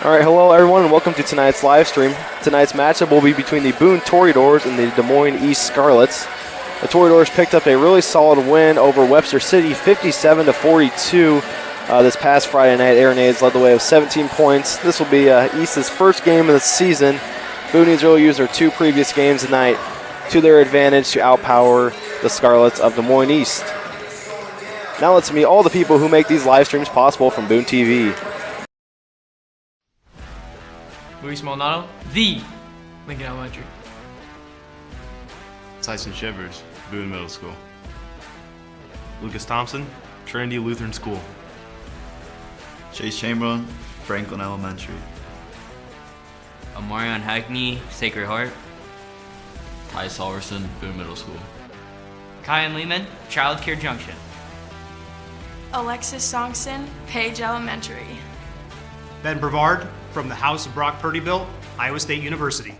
All right, hello everyone, and welcome to tonight's live stream. Tonight's matchup will be between the Boone Toreadors and the Des Moines East Scarlets. The Toreadors picked up a really solid win over Webster City, 57-42. This past Friday night, Aeronades led the way with 17 points. This will be East's first game of the season. Boone needs to really use their two previous games tonight to their advantage to outpower the Scarlets of Des Moines East. Now let's meet all the people who make these live streams possible from Boone TV. Luis Maldonado, the Lincoln Elementary. Tyson Shivers, Boone Middle School. Lucas Thompson, Trinity Lutheran School. Chase Chamberlain, Franklin Elementary. Amarion Hackney, Sacred Heart. Ty Salverson, Boone Middle School. Kyan Lehman, Child Care Junction. Alexis Songson, Page Elementary. Ben Brevard from the House of Brock Purdyville, Iowa State University.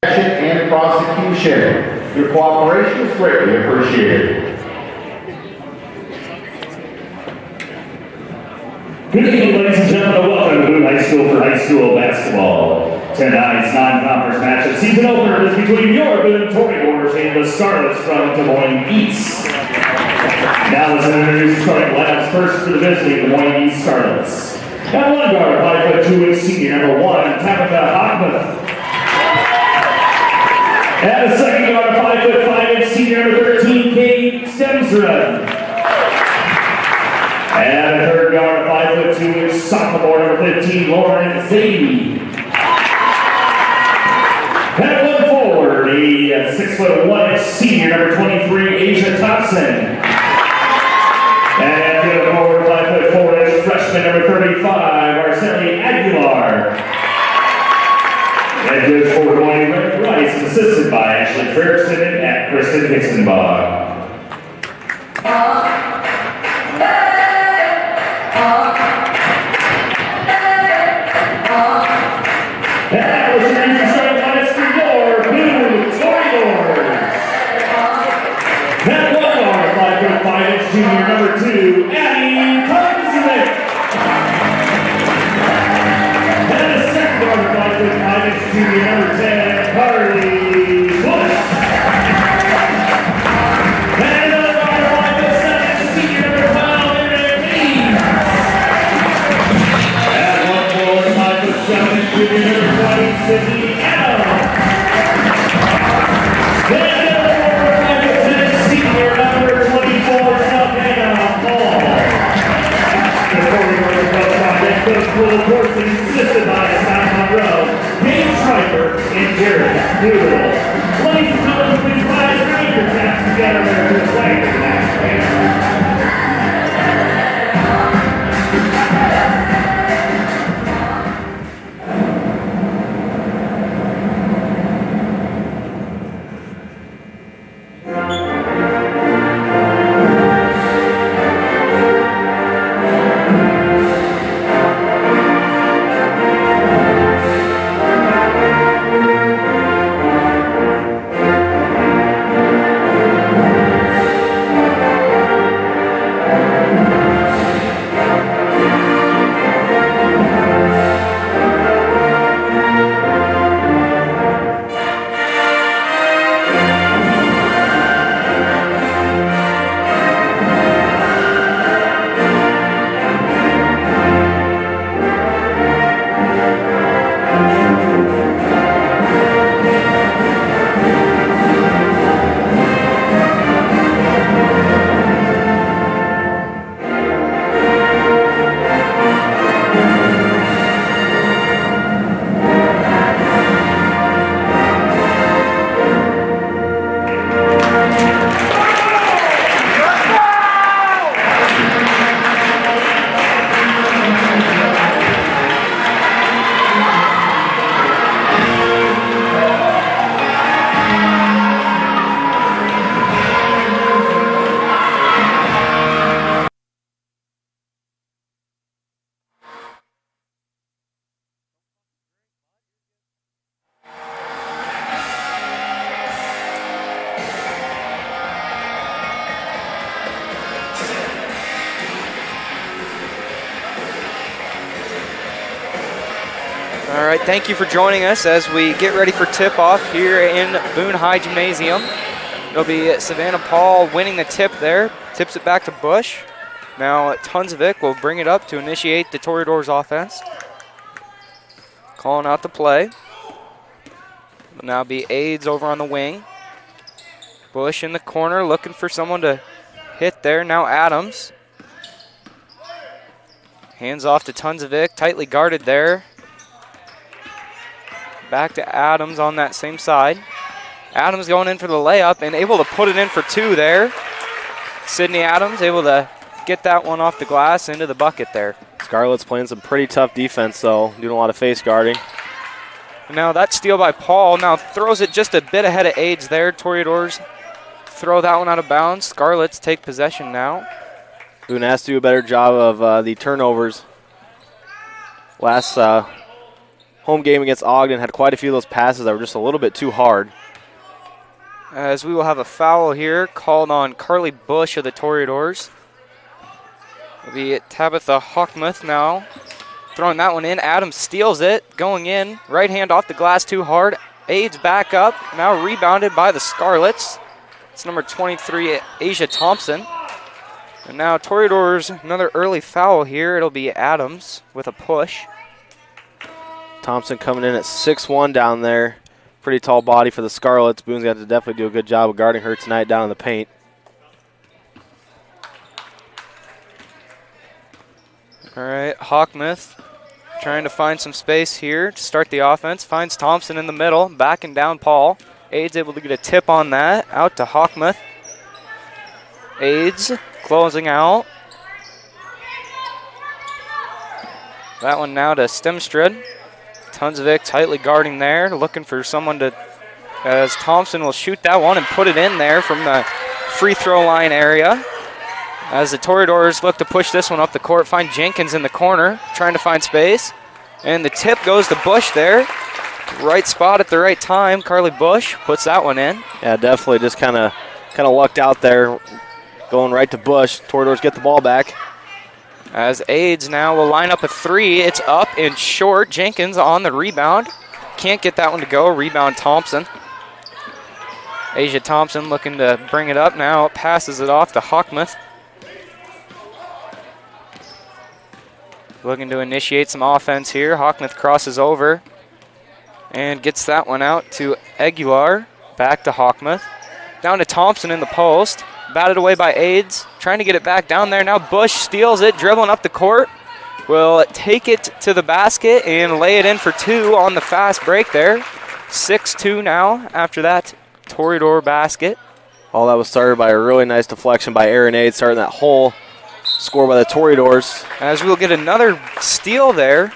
And prosecution. Your cooperation is greatly appreciated. Good evening, ladies and gentlemen. Welcome to Boone High School for high school basketball. Tonight's non-conference matchup season opener is between your Boone Toreadors and the Scarlets from Des Moines East. Now let's introduce the starting lineups first for the visiting Des Moines East Scarlets. At one guard, 5'2" senior number 1, Tabitha Hockman. At the second guard, 5'5" senior number 13, Kate Stemsrud. And the third guard, 5'2" sophomore number 15, Lauren Zadie. At one forward, a 6'1" senior number 23, Asia Thompson. And at the forward, 5'4" freshman number 35, Arceli Aguilar. Head coach for Des Moines, Rick Rice, assisted by Ashley Ferguson and Kristen Hixenbach. That was your new starting lineups for your Boone Toreadors. That one guard, 5'5" junior number 2, Addie Consummate. And the second guard, 5'5" junior number 10, Carly Bush. And another guard, 5'7" senior number 12, Aaron Means. And one forward, 5'7" junior number 20, Sydney Adams. And another forward, 5'10" senior number 24, Savannah Hall. The Toreadors coach on head coach Will Corson, assisted by Scott Monroe, James Schreiber, and Jared Newell. All right, thank you for joining us as we get ready for tip-off here in Boone High Gymnasium. It'll be Savannah Paul winning the tip there, tips it back to Bush. Now Tunzovic will bring it up to initiate the Toreadors offense. Calling out the play. Will now be Aids over on the wing. Bush in the corner looking for someone to hit there. Now Adams. Hands off to Tunzovic, tightly guarded there. Back to Adams on that same side. Adams going in for the layup and able to put it in for two there. Sydney Adams able to get that one off the glass into the bucket there. Scarlet's playing some pretty tough defense, though, doing a lot of face guarding. Now that steal by Paul now throws it just a bit ahead of Aids there. Toreadors throw that one out of bounds. Scarlets take possession now. Boone has to do a better job of the turnovers. Last home game against Ogden had quite a few of those passes that were just a little bit too hard. As we will have a foul here called on Carly Bush of the Toreadors. It'll be Tabitha Hawkmuth now throwing that one in. Adams steals it, going in. Right hand off the glass too hard. Aids back up, now rebounded by the Scarlets. It's number 23, Asia Thompson. And now Toreadors, another early foul here. It'll be Adams with a push. Thompson coming in at 6'1" down there. Pretty tall body for the Scarlets. Boone's got to definitely do a good job of guarding her tonight down in the paint. All right, Hawkmuth trying to find some space here to start the offense. Finds Thompson in the middle, backing down Paul. Aids able to get a tip on that. Out to Hawkmuth. Aids closing out. That one now to Stemstrid. Tunzovic tightly guarding there, looking for someone to, as Thompson will shoot that one and put it in there from the free throw line area. As the Toreadors look to push this one up the court, find Jenkins in the corner, trying to find space. And the tip goes to Bush there. Right spot at the right time. Carly Bush puts that one in. Yeah, definitely just kind of lucked out there, going right to Bush. Toreadors get the ball back. As Aids now will line up a three. It's up and short. Jenkins on the rebound. Can't get that one to go. Rebound Thompson. Asia Thompson looking to bring it up now. Passes it off to Hawkmuth. Looking to initiate some offense here. Hawkmuth crosses over and gets that one out to Aguilar. Back to Hawkmuth. Down to Thompson in the post. Batted away by Aids. Trying to get it back down there. Now Bush steals it, dribbling up the court. Will take it to the basket and lay it in for two on the fast break there. 6-2 now after that Toreador basket. All that was started by a really nice deflection by Aaron Aids, starting that whole score by the Toreadors. As we'll get another steal there.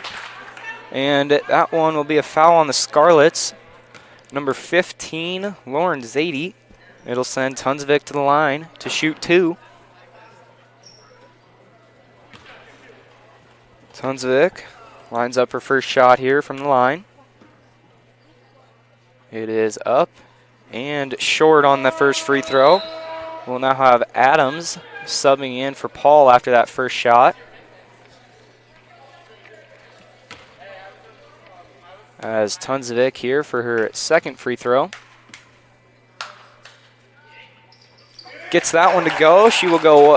And that one will be a foul on the Scarlets. Number 15, Lauren Zadie. It'll send Tunzovic to the line to shoot two. Tunzovic lines up her first shot here from the line. It is up and short on the first free throw. We'll now have Adams subbing in for Paul after that first shot. As Tunzovic here for her second free throw. Gets that one to go. She will go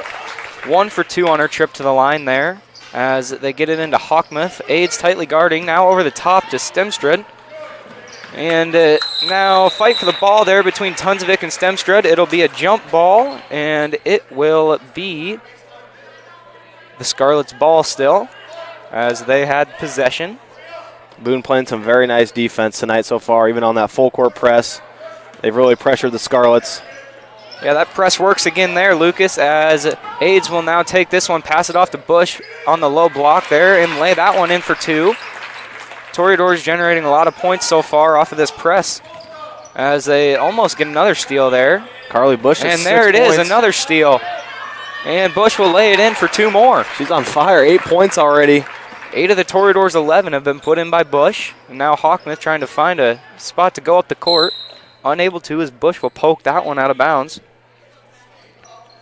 1 for 2 on her trip to the line there. As they get it into Hawkmuth. Aids tightly guarding. Now over the top to Stemstrid. And now fight for the ball there between Tunzovic and Stemstrid. It'll be a jump ball. And it will be the Scarlets' ball still. As they had possession. Boone playing some very nice defense tonight so far, even on that full court press. They've really pressured the Scarlets. Yeah, that press works again there, Lucas, as Aids will now take this one, pass it off to Bush on the low block there, and lay that one in for two. Toreadors generating a lot of points so far off of this press, as they almost get another steal there. Carly Bush and there it is, another steal. And Bush will lay it in for two more. She's on fire, 8 points already. 8 of the Toreadors' 11 have been put in by Bush. And now Hawkmuth trying to find a spot to go up the court. Unable to, as Bush will poke that one out of bounds.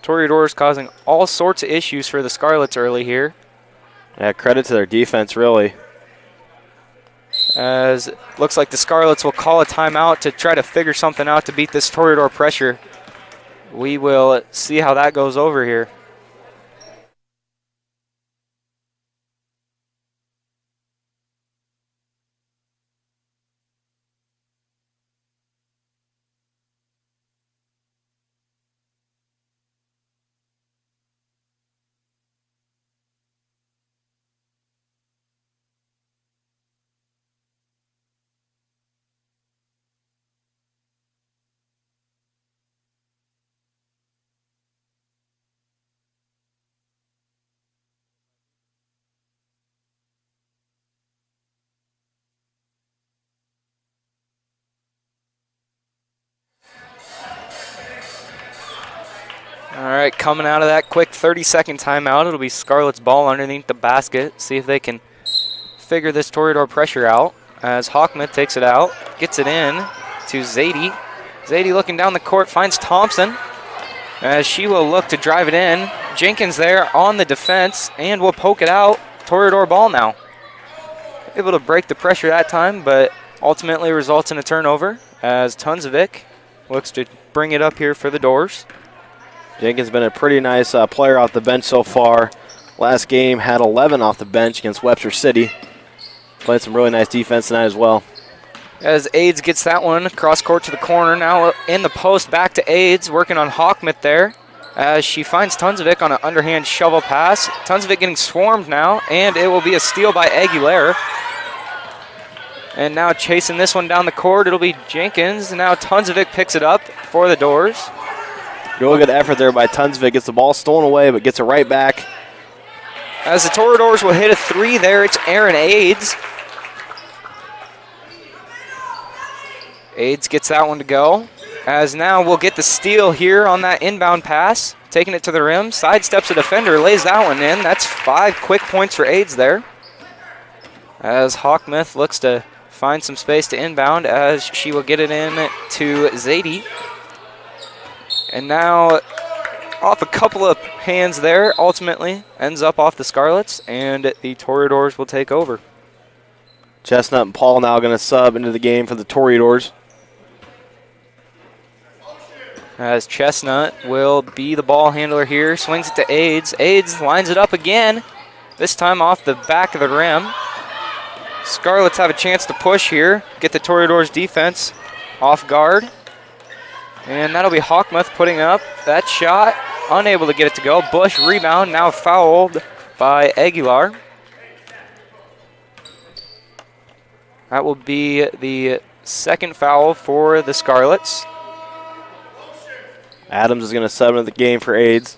Toreadors causing all sorts of issues for the Scarlets early here. Yeah, credit to their defense, really. as looks like the Scarlets will call a timeout to try to figure something out to beat this Toreador pressure. We will see how that goes over here. All right, coming out of that quick 30-second timeout, it'll be Scarlet's ball underneath the basket. See if they can figure this Toreador pressure out as Hawkmuth takes it out, gets it in to Zadie. Zadie looking down the court, finds Thompson as she will look to drive it in. Jenkins there on the defense and will poke it out. Toreador ball now. Able to break the pressure that time, but ultimately results in a turnover as Tunzovic looks to bring it up here for the Doors. Jenkins has been a pretty nice player off the bench so far. Last game had 11 off the bench against Webster City. Played some really nice defense tonight as well. As Aids gets that one cross court to the corner. Now in the post, back to Aids, working on Hawkmuth there. As she finds Tunzovic on an underhand shovel pass. Tunzovic getting swarmed now, and it will be a steal by Aguilera. And now chasing this one down the court, it'll be Jenkins. Now Tunzovic picks it up for the Doors. Really good effort there by Tunzovic. Gets the ball stolen away, but gets it right back. As the Toreadors will hit a three there, it's Aaron Aids. Aids gets that one to go. As now we'll get the steal here on that inbound pass. Taking it to the rim, sidesteps a defender, lays that one in. That's 5 quick points for Aids there. As Hawkmuth looks to find some space to inbound as she will get it in to Zadie. And now off a couple of hands there, ultimately ends up off the Scarlets, and the Toreadors will take over. Chestnut and Paul now going to sub into the game for the Toreadors. As Chestnut will be the ball handler here, swings it to Aids. Aids lines it up again, this time off the back of the rim. Scarlets have a chance to push here, get the Toreadors defense off guard. And that'll be Hawkmuth putting up that shot, unable to get it to go. Bush rebound, now fouled by Aguilar. That will be the second foul for the Scarlets. Adams is going to sub into the game for Aids.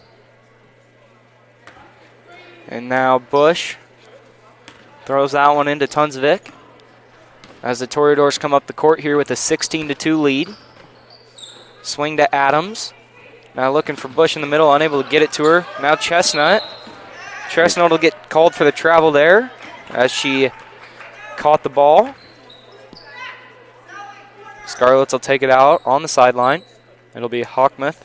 And now Bush throws that one into Tunzovic as the Toreadors come up the court here with a 16-2 lead. Swing to Adams. Now looking for Bush in the middle, unable to get it to her. Now Chestnut. Chestnut will get called for the travel there as she caught the ball. Scarlets will take it out on the sideline. It'll be Hawkmuth.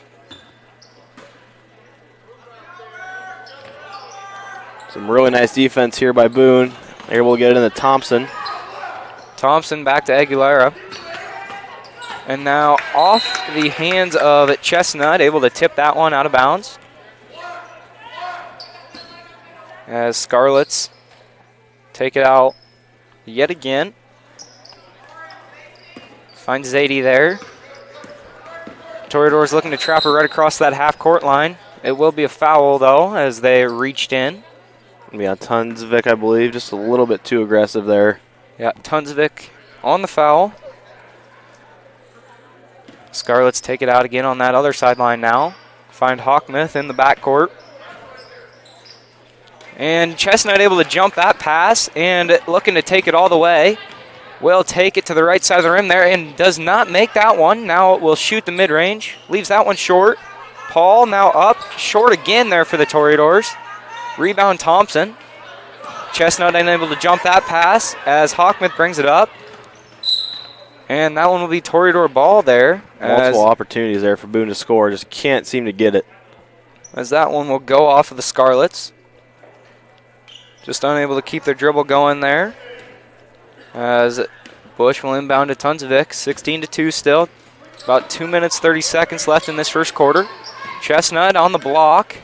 Some really nice defense here by Boone. They're able to get it into Thompson. Thompson back to Aguilera. And now off the hands of Chestnut, able to tip that one out of bounds. As Scarlets take it out yet again. Finds Zadie there. Toreadors looking to trap her right across that half-court line. It will be a foul, though, as they reached in. Yeah, Tunzovic, I believe, just a little bit too aggressive there. Yeah, Tunzovic on the foul. Scarlets take it out again on that other sideline now. Find Hawkmuth in the backcourt. And Chestnut able to jump that pass and looking to take it all the way. Will take it to the right side of the rim there and does not make that one. Now it will shoot the mid-range. Leaves that one short. Paul now up. Short again there for the Toreadors. Rebound Thompson. Chestnut unable to jump that pass as Hawkmuth brings it up. And that one will be Toreador ball there. Multiple opportunities there for Boone to score. Just can't seem to get it. As that one will go off of the Scarlets. Just unable to keep their dribble going there. As Bush will inbound to Tunzovic, 16-2 still. About 2 minutes, 30 seconds left in this first quarter. Chestnut on the block,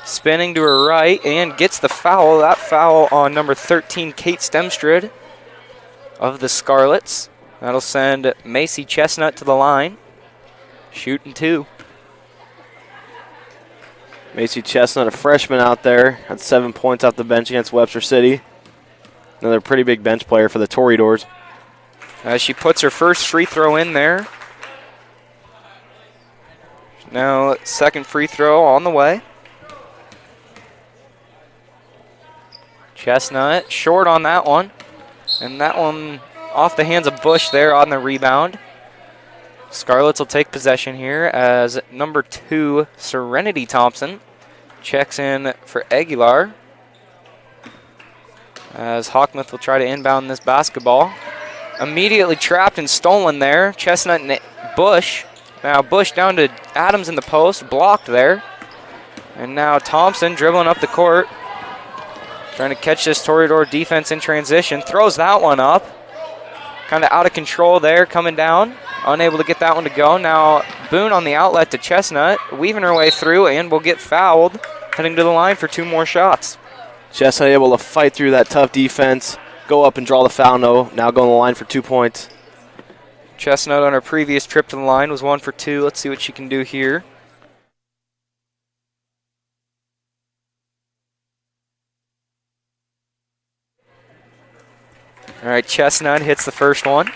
spinning to her right, and gets the foul. That foul on number 13, Kate Stemstrid of the Scarlets. That'll send Macy Chestnut to the line, shooting 2. Macy Chestnut, a freshman out there, had 7 points off the bench against Webster City. Another pretty big bench player for the Toreadors. As she puts her first free throw in there. Now, second free throw on the way. Chestnut short on that one. And that one off the hands of Bush there on the rebound. Scarlets will take possession here as number 2, Serenity Thompson, checks in for Aguilar. As Hawkmuth will try to inbound this basketball. Immediately trapped and stolen there. Chestnut and Bush. Now Bush down to Adams in the post, blocked there. And now Thompson dribbling up the court. Trying to catch this Toreador defense in transition. Throws that one up. Kind of out of control there, coming down. Unable to get that one to go. Now Boone on the outlet to Chestnut, weaving her way through and will get fouled. Heading to the line for 2 more shots. Chestnut able to fight through that tough defense, go up and draw the foul. No, now going to the line for 2 points. Chestnut on her previous trip to the line was 1 for 2. Let's see what she can do here. All right, Chestnut hits the first one.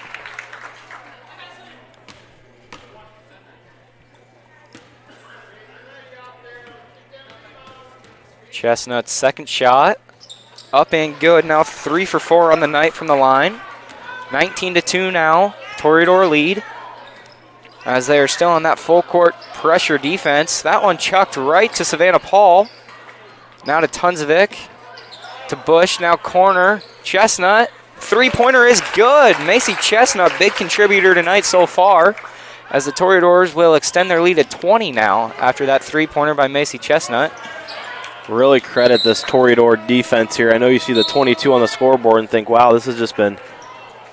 Chestnut's second shot. Up and good. Now 3 for 4 on the night from the line. 19-2 now. Toreador lead. As they are still on that full court pressure defense. That one chucked right to Savannah Paul. Now to Tunzovic. To Bush. Now corner. Chestnut. 3-pointer is good. Macy Chestnut, big contributor tonight so far. As the Toreadors will extend their lead to 20 now after that 3-pointer by Macy Chestnut. Really credit this Toreador defense here. I know you see the 22 on the scoreboard and think, wow, this has just been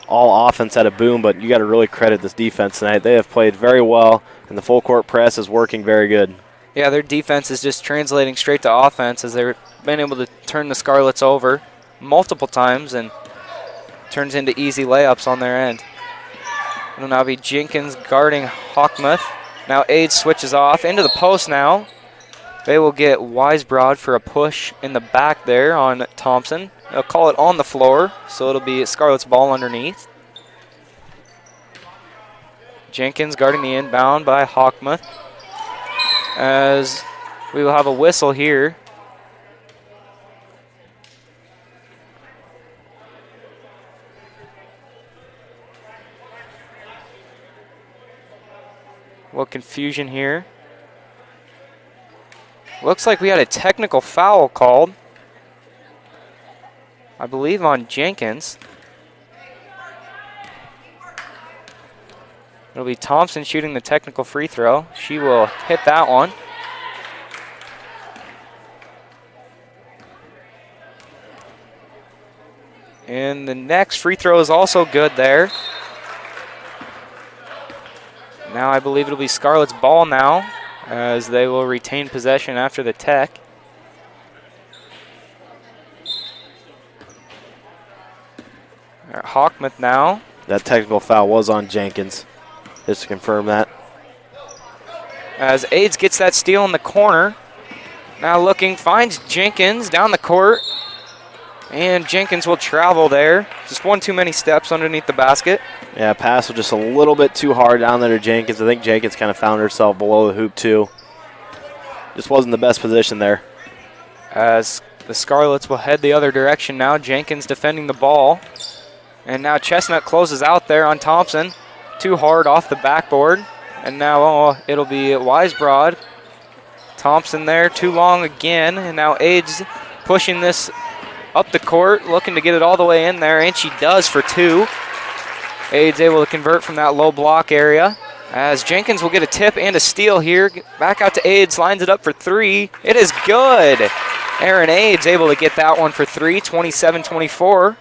all offense out of Boone, but you got to really credit this defense tonight. They have played very well, and the full court press is working very good. Yeah, their defense is just translating straight to offense as they've been able to turn the Scarlets over multiple times and turns into easy layups on their end. It'll now be Jenkins guarding Hawkmuth. Now Ade switches off into the post now. They will get Weisbrod for a push in the back there on Thompson. They'll call it on the floor, so it'll be Scarlet's ball underneath. Jenkins guarding the inbound by Hawkmuth. As we will have a whistle here. A little confusion here. Looks like we had a technical foul called, I believe, on Jenkins. It'll be Thompson shooting the technical free throw. She will hit that one. And the next free throw is also good there. Now I believe it'll be Scarlet's ball now, as they will retain possession after the tech. Hawkmuth now. That technical foul was on Jenkins, just to confirm that. As Ades gets that steal in the corner. Now looking, finds Jenkins down the court. And Jenkins will travel there. Just one too many steps underneath the basket. Yeah, pass was just a little bit too hard down there to Jenkins. I think Jenkins kind of found herself below the hoop too. Just wasn't the best position there. As the Scarlets will head the other direction now. Jenkins defending the ball. And now Chestnut closes out there on Thompson. Too hard off the backboard. And now it'll be Weisbrod. Thompson there, too long again. And now Ades pushing this up the court, looking to get it all the way in there, and she does for 2. Ades able to convert from that low block area. As Jenkins will get a tip and a steal here. Back out to Ades, lines it up for 3. It is good. Aaron Ades able to get that one for 3, 27-24.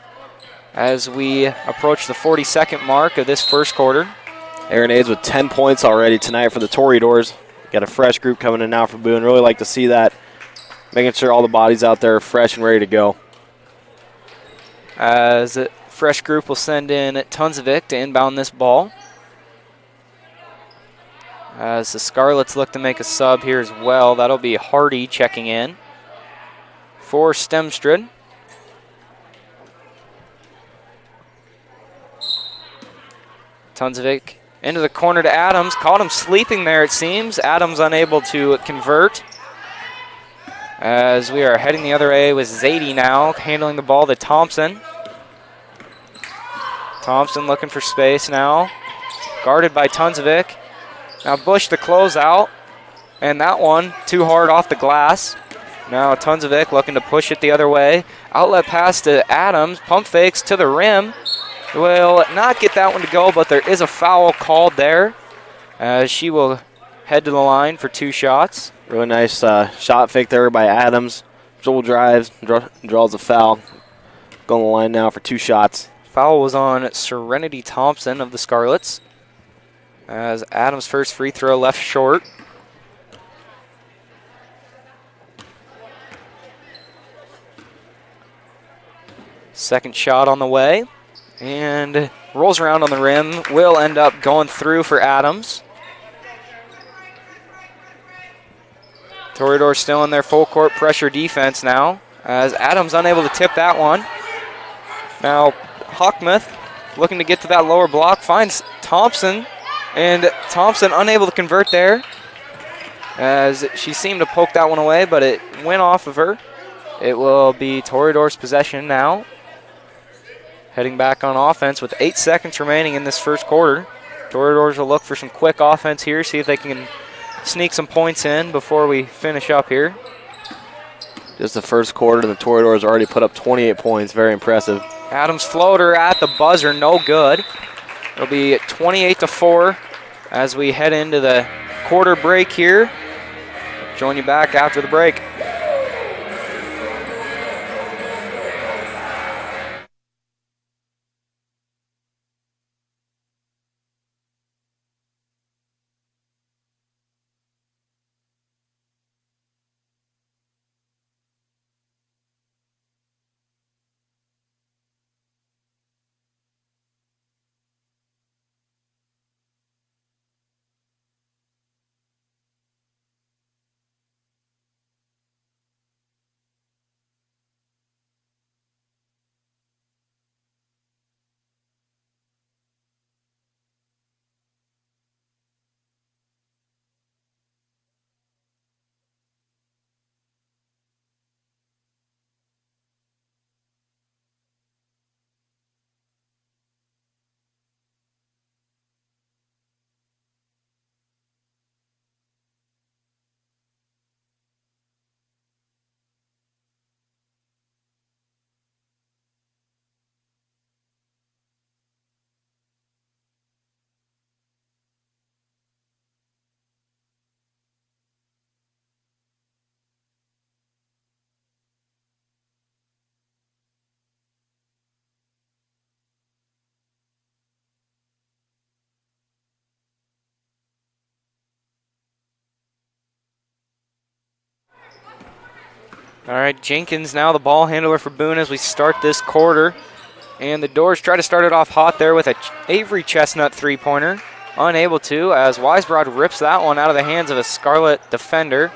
as we approach the 42nd mark of this first quarter. Aaron Aids with 10 points already tonight for the Toreadors. Got a fresh group coming in now for Boone. Really like to see that. Making sure all the bodies out there are fresh and ready to go. As a fresh group will send in Tunzovic to inbound this ball. As the Scarlets look to make a sub here as well. That'll be Hardy checking in for Stemstrid. Tunzovic into the corner to Adams. Caught him sleeping there, it seems. Adams unable to convert. As we are heading the other way with Zadie now, handling the ball to Thompson. Thompson looking for space now. Guarded by Tunzovic. Now Bush the closeout. And that one too hard off the glass. Now Tunzovic looking to push it the other way. Outlet pass to Adams. Pump fakes to the rim. Will not get that one to go, but there is a foul called there. As she will head to the line for 2 shots. Really nice shot fake there by Adams. Joel drives, draws a foul. Going to the line now for 2 shots. Foul was on Serenity Thompson of the Scarlets. As Adams' first free throw left short. Second shot on the way. And rolls around on the rim. Will end up going through for Adams. Toreador still in their full court pressure defense now. As Adams unable to tip that one. Now Hockmuth looking to get to that lower block. Finds Thompson. And Thompson unable to convert there. As she seemed to poke that one away, but it went off of her. It will be Toreador's possession now. Heading back on offense with 8 seconds remaining in this first quarter. Toreadors will look for some quick offense here, see if they can sneak some points in before we finish up here. Just the first quarter, and the Toreadors already put up 28 points. Very impressive. Adams floater at the buzzer, no good. It'll be 28-4 as we head into the quarter break here. Join you back after the break. All right, Jenkins now the ball handler for Boone as we start this quarter. And the Doors try to start it off hot there with a Avery Chestnut three-pointer. Unable to, as Weisbrod rips that one out of the hands of a Scarlet defender.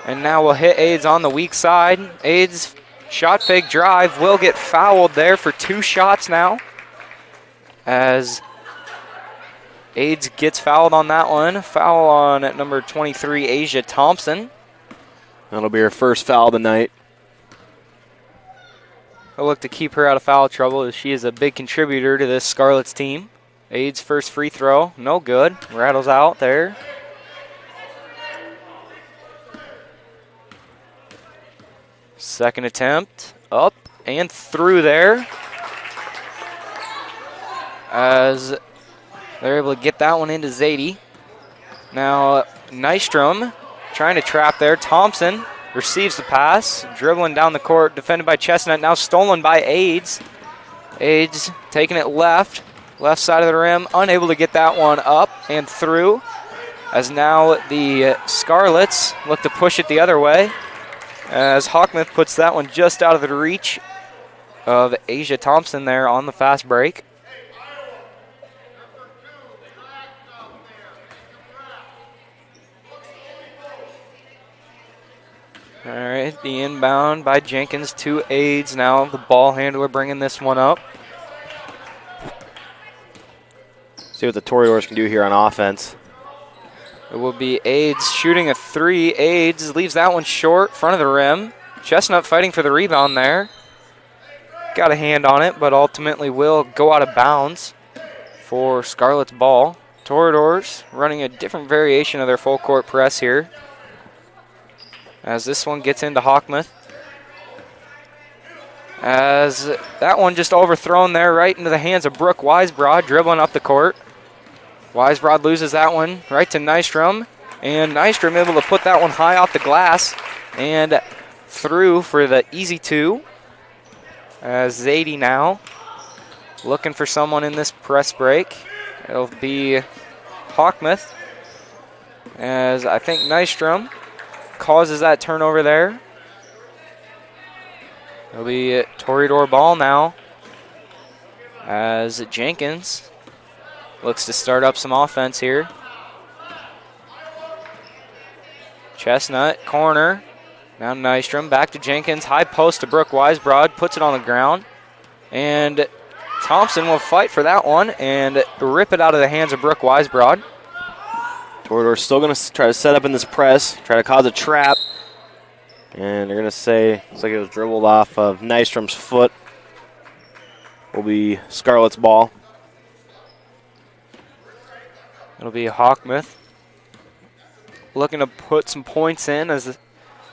And now we'll hit Aids on the weak side. Aids shot fake drive will get fouled there for 2 shots now. As Aids gets fouled on that one. Foul on number 23, Asia Thompson. That'll be her first foul tonight. I'll look to keep her out of foul trouble as she is a big contributor to this Scarlets team. Aids' first free throw, no good. Rattles out there. Second attempt, up and through there. As they're able to get that one into Zadie. Now Nystrom trying to trap there. Thompson receives the pass, dribbling down the court, defended by Chestnut, now stolen by Aids. Aids taking it left side of the rim, unable to get that one up and through, as now the Scarlets look to push it the other way, as Hawkmouth puts that one just out of the reach of Asia Thompson there on the fast break. All right, the inbound by Jenkins to Aids. Now the ball handler bringing this one up. See what the Toreadors can do here on offense. It will be Aids shooting a three. Aids leaves that one short, front of the rim. Chestnut fighting for the rebound there. Got a hand on it, but ultimately will go out of bounds for Scarlet's ball. Toreadors running a different variation of their full court press here, as this one gets into Hawkmouth. As that one just overthrown there right into the hands of Brooke Weisbrod, dribbling up the court. Weisbrod loses that one right to Nystrom, and Nystrom able to put that one high off the glass and through for the easy two. As Zadie now looking for someone in this press break. It'll be Hawkmouth, as I think Nystrom causes that turnover there. It'll be Toreador ball now, as Jenkins looks to start up some offense here. Chestnut, corner. Now Nystrom, back to Jenkins. High post to Brooke Weisbrod, puts it on the ground. And Thompson will fight for that one and rip it out of the hands of Brooke Weisbrod. Toreador's still going to try to set up in this press, try to cause a trap. And they're going to say, looks like it was dribbled off of Nystrom's foot. Will be Scarlet's ball. It'll be Hawkmouth looking to put some points in, as the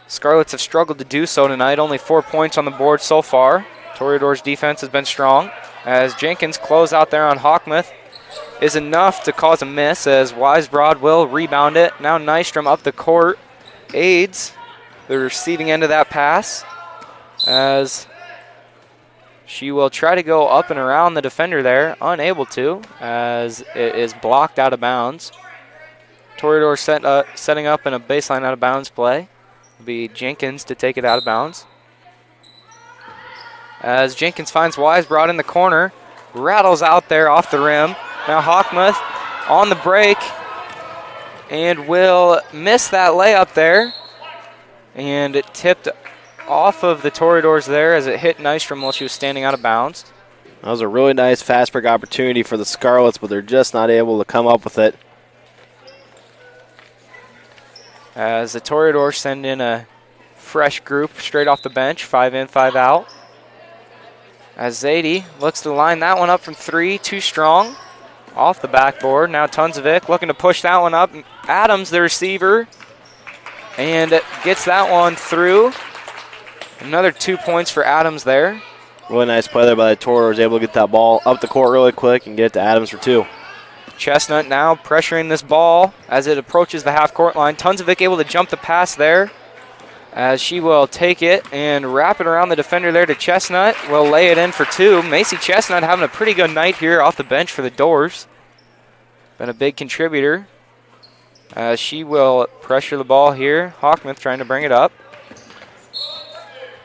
Scarlets have struggled to do so tonight. Only 4 points on the board so far. Toreador's defense has been strong, as Jenkins close out there on Hawkmouth is enough to cause a miss, as Weisbrod will rebound it. Now Nystrom up the court, aids the receiving end of that pass, as she will try to go up and around the defender there, unable to, as it is blocked out of bounds. Toreador setting up in a baseline out of bounds play. It'll be Jenkins to take it out of bounds, as Jenkins finds Weisbrod in the corner, rattles out there off the rim. Now Hawkmouth on the break and will miss that layup there, and it tipped off of the Toreadors there as it hit Nystrom while she was standing out of bounds. That was a really nice fast break opportunity for the Scarlets, but they're just not able to come up with it. As the Toreadors send in a fresh group straight off the bench, 5 in, 5 out. As Zadie looks to line that one up from three, too strong. Off the backboard. Now Tunzovic looking to push that one up. Adams, the receiver, and gets that one through. Another 2 points for Adams there. Really nice play there by the Toreadors, able to get that ball up the court really quick and get it to Adams for two. Chestnut now pressuring this ball as it approaches the half-court line. Tunzovic able to jump the pass there, as she will take it and wrap it around the defender there to Chestnut. Will lay it in for two. Macy Chestnut having a pretty good night here off the bench for the Doors. Been a big contributor. She will pressure the ball here. Hawkmouth trying to bring it up.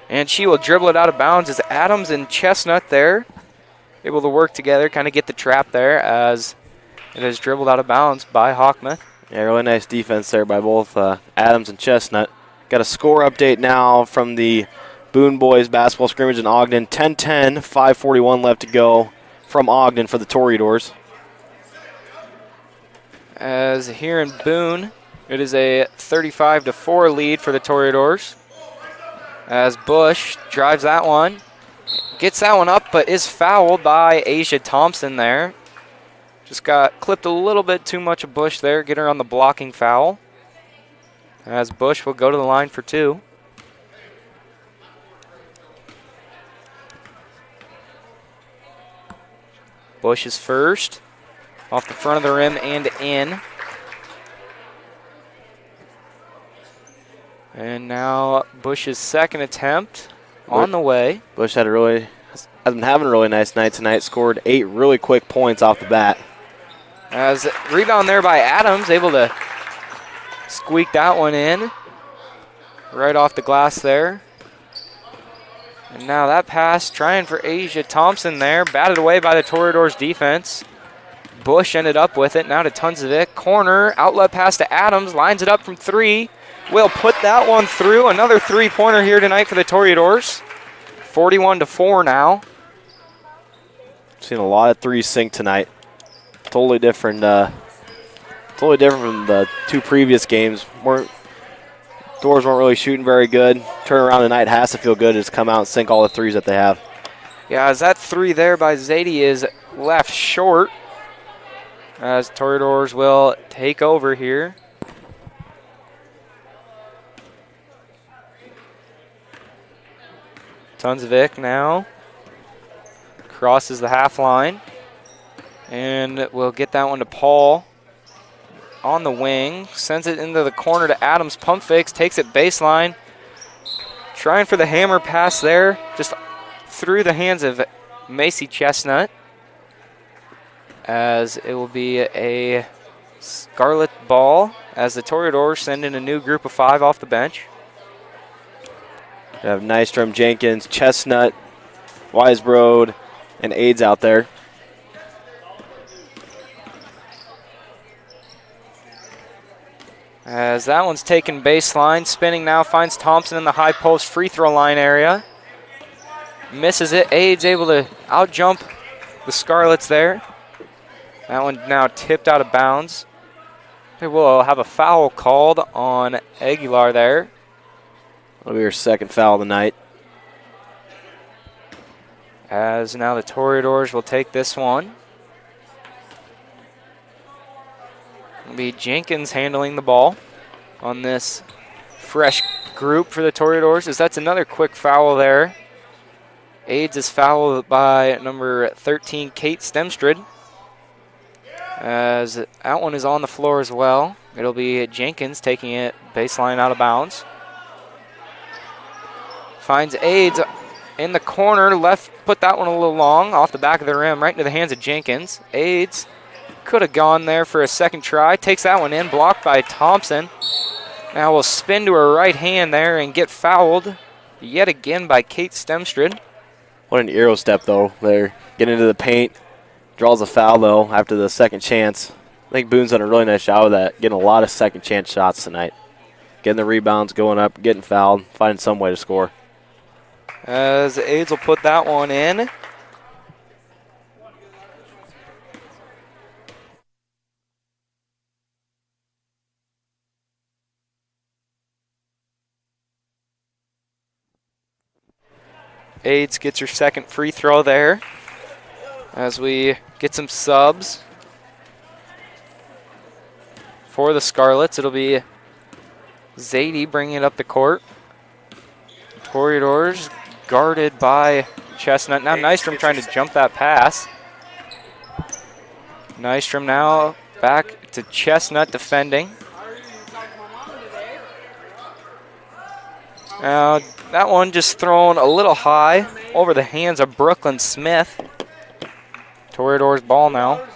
And she will dribble it out of bounds as Adams and Chestnut there able to work together, kind of get the trap there as it is dribbled out of bounds by Hawkmouth. Yeah, really nice defense there by both Adams and Chestnut. Got a score update now from the Boone boys basketball scrimmage in Ogden. 10-10, 5:41 left to go from Ogden for the Toreadors. As here in Boone, it is a 35-4 lead for the Toreadors. As Bush drives that one, gets that one up, but is fouled by Asia Thompson there. Just got clipped a little bit too much of Bush there. Get her on the blocking foul, as Bush will go to the line for two. Bush is first, off the front of the rim and in. And now Bush's second attempt on the way. Bush had a really has been having a really nice night tonight. Scored 8 really quick points off the bat. As rebound there by Adams, able to squeak that one in. Right off the glass there. And now that pass, trying for Asia Thompson there. Batted away by the Toreadors defense. Bush ended up with it. Now to Tunzovic. Corner, outlet pass to Adams. Lines it up from 3. Will put that one through. Another 3-pointer here tonight for the Toreadors. 41-4 now. Seen a lot of threes sink tonight. Totally different from the 2 previous games. Doors weren't really shooting very good. Turnaround tonight has to feel good. Just come out and sink all the threes that they have. Yeah, as that 3 there by Zadie is left short. As Toreadors will take over here. Tunzovic now crosses the half line. And we'll get that one to Paul on the wing. Sends it into the corner to Adams. Pump fakes, takes it baseline. Trying for the hammer pass there. Just through the hands of Macy Chestnut. As it will be a Scarlet ball as the Toreadors send in a new group of 5 off the bench. We have Nystrom, Jenkins, Chestnut, Wisebrod, and Aids out there. As that one's taken baseline, spinning now, finds Thompson in the high post free throw line area. Misses it. Aids able to out jump the Scarlets there. That one now tipped out of bounds. We will have a foul called on Aguilar there. That'll be her second foul of the night. As now the Toreadors will take this one. It'll be Jenkins handling the ball on this fresh group for the Toreadors, as that's another quick foul there. Aids is fouled by number 13, Kate Stemstrid. As that one is on the floor as well. It'll be Jenkins taking it baseline out of bounds. Finds Aids in the corner. Left, put that one a little long off the back of the rim, right into the hands of Jenkins. Aids could have gone there for a second try. Takes that one in, blocked by Thompson. Now will spin to her right hand there and get fouled yet again by Kate Stemstrid. What an Euro step, though, there. Get into the paint. Draws a foul, though, after the second chance. I think Boone's done a really nice job of that, getting a lot of second chance shots tonight. Getting the rebounds, going up, getting fouled, finding some way to score. As Aids will put that one in. Aids gets her second free throw there. As we get some subs for the Scarlets, it'll be Zadie bringing it up the court. Toreadors guarded by Chestnut. Now Nystrom trying to jump that pass. Nystrom now back to Chestnut defending. Now that one just thrown a little high over the hands of Brooklyn Smith. Toreadors ball now.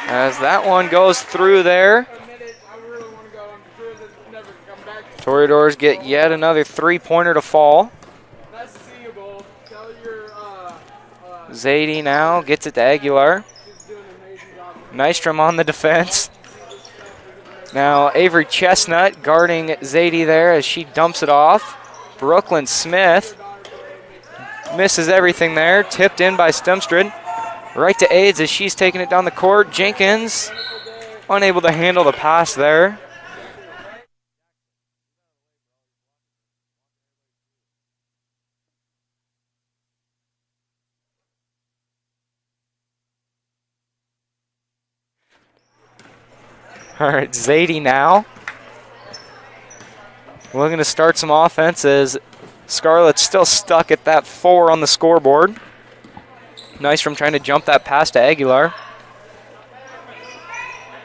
As that one goes through there. Toreadors get yet another three-pointer to fall. Zadie now gets it to Aguilar. Nystrom on the defense. Now Avery Chestnut guarding Zadie there as she dumps it off. Brooklyn Smith misses everything there. Tipped in by Stemstrid. Right to Aids as she's taking it down the court. Jenkins unable to handle the pass there. All right, Zadie now. We're going to start some offense as Scarlet's still stuck at that 4 on the scoreboard. Nystrom trying to jump that pass to Aguilar.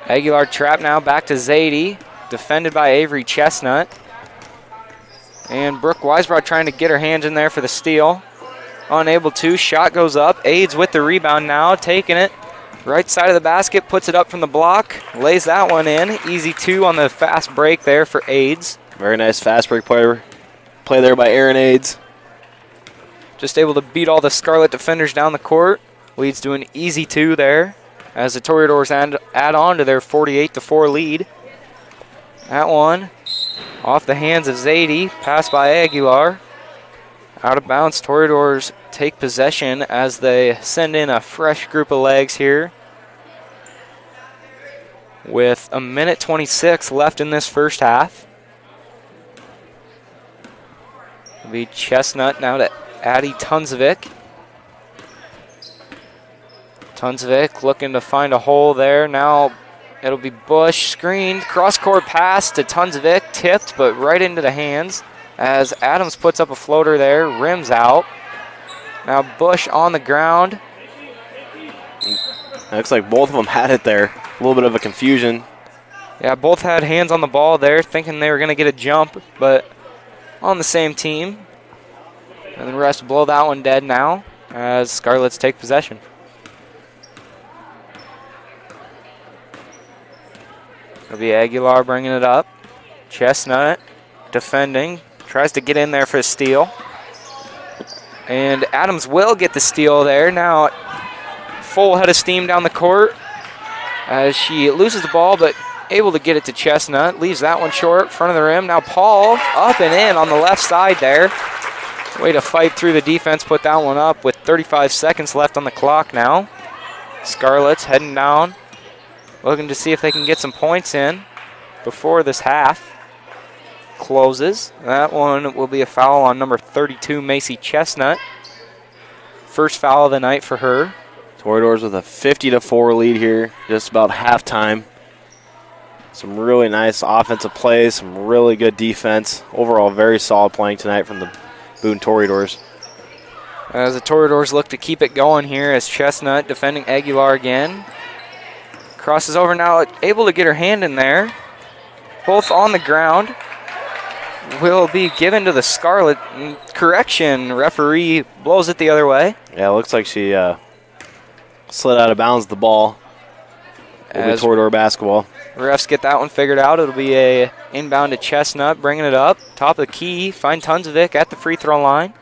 Aguilar trap now back to Zadie, defended by Avery Chestnut. And Brooke Weisbrod trying to get her hands in there for the steal. Unable to. Shot goes up. Aids with the rebound now, taking it. Right side of the basket, puts it up from the block, lays that one in. Easy two on the fast break there for Aids. Very nice fast break play there by Aaron Aids. Just able to beat all the Scarlet defenders down the court. Leads to an easy two there as the Toreadors add on to their 48-4 lead. That one off the hands of Zadie, passed by Aguilar. Out of bounds, Toreadors take possession as they send in a fresh group of legs here. With a minute 26 left in this first half. It'll be Chestnut now to Addie Tunzovic. Tunzovic looking to find a hole there. Now it'll be Bush screened. Cross-court pass to Tunzovic, tipped, but right into the hands as Adams puts up a floater there, rims out. Now Bush on the ground. Looks like both of them had it there. A little bit of a confusion. Yeah, both had hands on the ball there, thinking they were going to get a jump, but on the same team. And the rest blow that one dead now as Scarlets take possession. It'll be Aguilar bringing it up. Chestnut defending. Tries to get in there for a steal. And Adams will get the steal there. Now full head of steam down the court as she loses the ball, but able to get it to Chestnut. Leaves that one short, front of the rim. Now Paul up and in on the left side there. Way to fight through the defense, put that one up with 35 seconds left on the clock now. Scarlets heading down, looking to see if they can get some points in before this half closes. That one will be a foul on number 32, Macy Chestnut. First foul of the night for her. Toreadors with a 50-4 lead here, just about halftime. Some really nice offensive plays, some really good defense. Overall, very solid playing tonight from the Boone Toreadors. As the Toreadors look to keep it going here as Chestnut defending Aguilar again. Crosses over now, able to get her hand in there. Both on the ground. Will be given to the Scarlet. Correction, referee blows it the other way. Yeah, it looks like she slid out of bounds the ball. It'll be Toreador basketball. Refs get that one figured out. It'll be a inbound to Chestnut, bringing it up. Top of the key, find Tunzovic at the free throw line.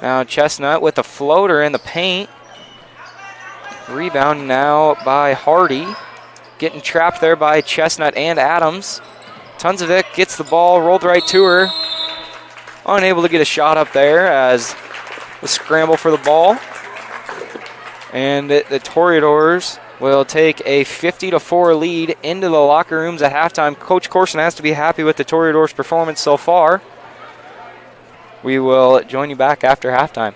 Now Chestnut with a floater in the paint. Rebound now by Hardy. Getting trapped there by Chestnut and Adams. Tunzovic gets the ball, rolled right to her. Unable to get a shot up there as the scramble for the ball. And the Toreadors will take a 50-4 lead into the locker rooms at halftime. Coach Corson has to be happy with the Toreadors' performance so far. We will join you back after halftime.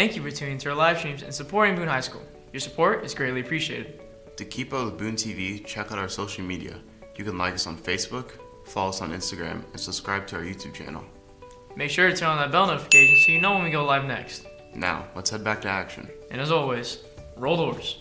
Thank you for tuning into our live streams and supporting Boone High School. Your support is greatly appreciated. To keep up with Boone TV, check out our social media. You can like us on Facebook, follow us on Instagram, and subscribe to our YouTube channel. Make sure to turn on that bell notification so you know when we go live next. Now, let's head back to action. And as always, roll doors.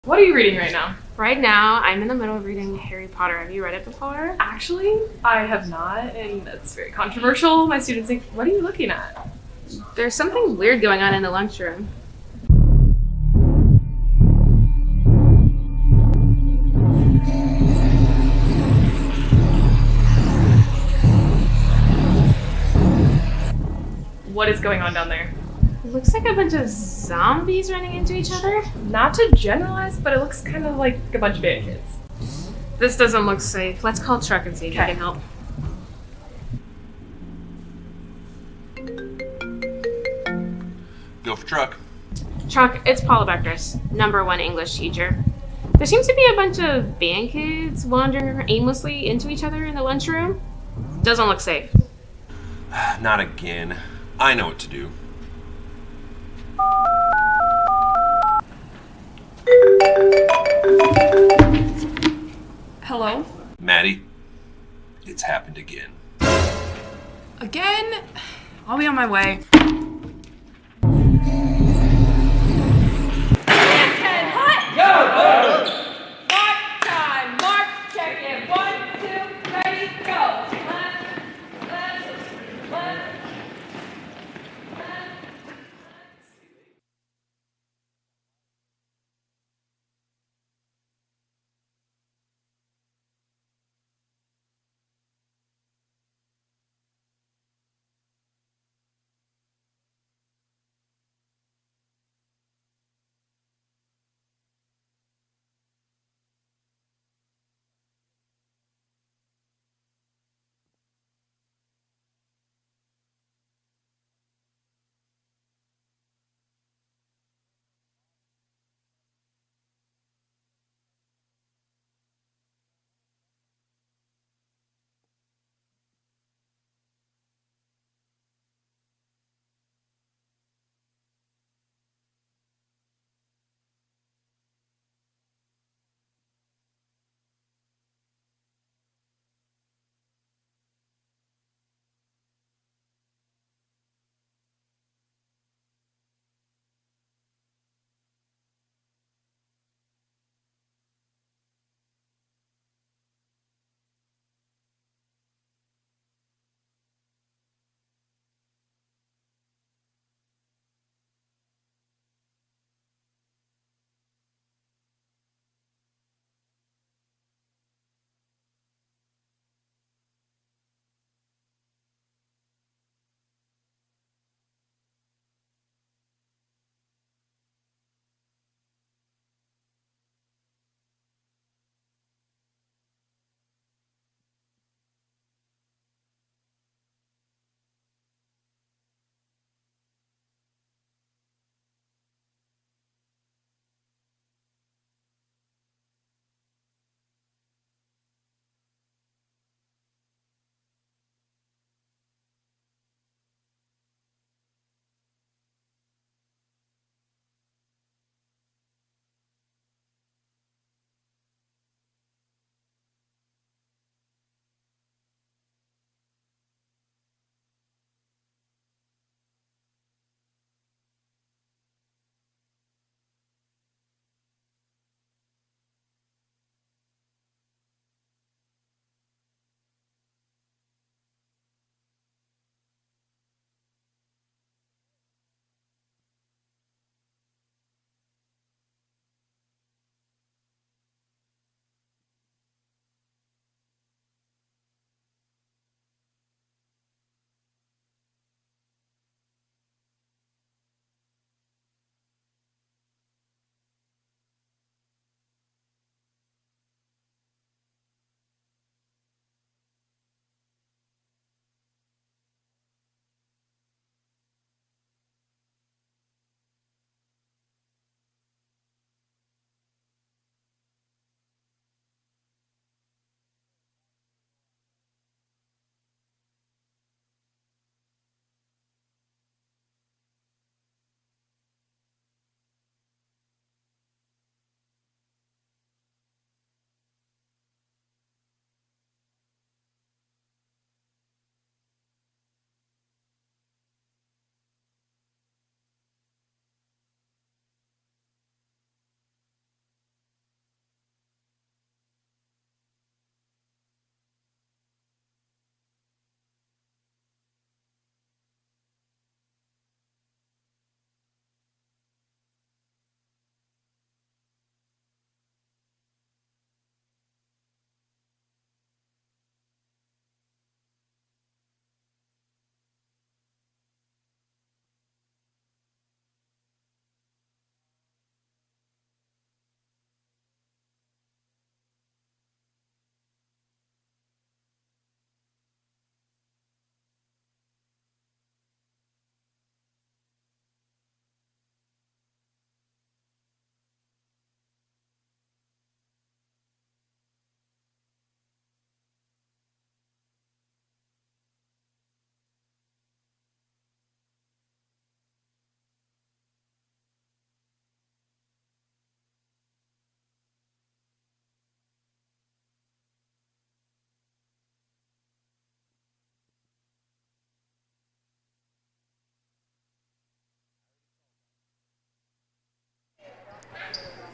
What are you reading right now? Right now, I'm in the middle of reading Harry Potter. Have you read it before? Actually, I have not, and that's very controversial. My students think, what are you looking at? There's something weird going on in the lunchroom. What is going on down there? It looks like a bunch of zombies running into each other. Not to generalize, but it looks kind of like a bunch of bad kids. This doesn't look safe. Let's call Truck and see if he can help. Go for Truck. Truck, it's Paula Beckress, #1 English teacher. There seems to be a bunch of band kids wandering aimlessly into each other in the lunchroom. Doesn't look safe. Not again. I know what to do. Hello? Maddie, it's happened again. Again? I'll be on my way. Mark time. Mark, check in. 1, 2, ready, go. Left.